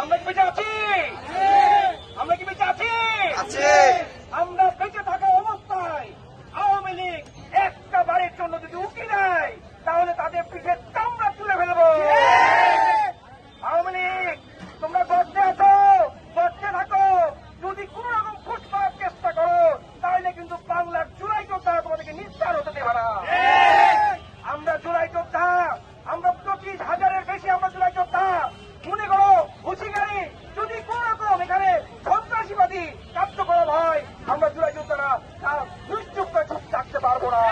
আমরা কি বেঁচে আছি? আমরা কি বেঁচে আছি? আমরা বেঁচে থাকা অবস্থায় আওয়ামী লীগ একটা বারের জন্য যদি উকি নেয় তাহলে তাদের পিঠে চামড়া তুলে ফেলবো। আওয়ামী লীগ তোমরা গর্তে আছো, গর্তে থাকো। যদি কোন রকম ফুস করার চেষ্টা করো তাহলে কিন্তু বাংলার জুলাই যোদ্ধা তোমাদেরকে নিস্তার হতে দেবে না। আমরা জুলাই যোদ্ধা, আমরা 25,000-এর বেশি আমরা জুলাই যোদ্ধা। মনে করো হুঁশিয়ারি, যদি কোন রকম এখানে সন্ত্রাসীবাদী কার্যকলাপ হয় আমরা জুলাই যোদ্ধারা তার নিশ্চুপ করে চুপ থাকতে পারবো না।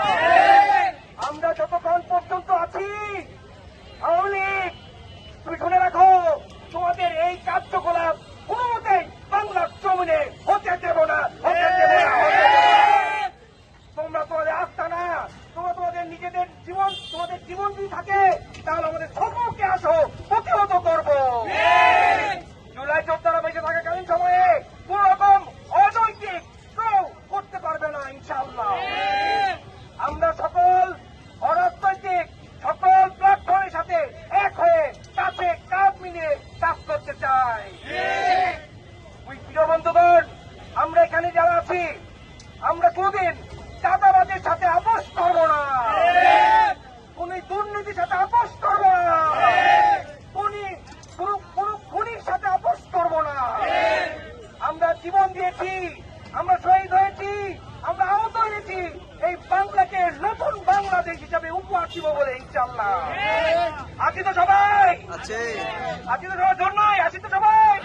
আমরা যতক্ষণ পর্যন্ত আছি আওয়ামী লীগ তুমি শুনে রাখো, তোমাদের এই কার্যকলাপ কোন মতেই বাংলার জমিনে হতে দেব না, হতে দেব না। তোমরা তোমাদের আস্থা না, তোমরা তোমাদের নিজেদের জীবন, তোমাদের জীবন যদি থাকে তাহলে আমাদের সকলকে আসো প্রতিহত করবো। জুলাই যোদ্ধারা বেঁচে থাকাকালীন সময়ে কোন রকম অনৈতিক কেউ করতে পারবে না ইনশাআল্লাহ। আমরা সকল অরাজনৈতিক সকল প্ল্যাটফর্মের সাথে এক হয়ে কাছে কাঁধ মিলিয়ে কাজ করতে চাই। প্রিয় বন্ধুগণ, আমরা এখানে যারা আছি আমরা কোনদিন চাঁদাবাজের সাথে আপোষ করবো না, কোন দুর্নীতির সাথে আপোষ করবো না, কোন খুনির সাথে আপোষ করবো না। আমরা জীবন দিয়েছি, আমরা শহীদ হয়েছি, আমরা আহত হয়েছি, এই বাংলাকে নতুন বাংলাদেশ হিসাবে উপহার দিব বলে ইনশাআল্লাহ। আছি তো সবাই? আছি তো সবার জন্যই, আছি তো সবাই,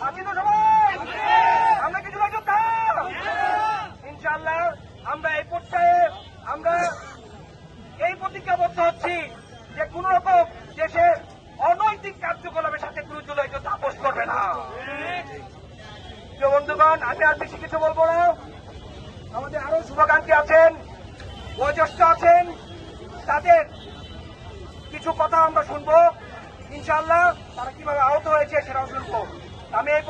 আছি তো সবাই। আমরা কিছু যোদ্ধা ইনশাআল্লাহ। আমরা এই পর্যায়ে আমরা এই প্রতিজ্ঞাবদ্ধ হচ্ছি যে কোন রকম দেশের অনৈতিক কার্যকলাপের সাথে কোন জুলাই যোদ্ধা আপোষ করবে না। প্রিয় বন্ধুগণ, আমি আর বেশি কিছু বলবো না। আমাদের আরো শুভাকাঙ্ক্ষী আছেন, বয়োজ্যেষ্ঠ আছেন, তাদের কিছু কথা আমরা শুনবো ইনশাআল্লাহ। তারা কিভাবে আহত হয়েছে সেটাও শুনবো। আমি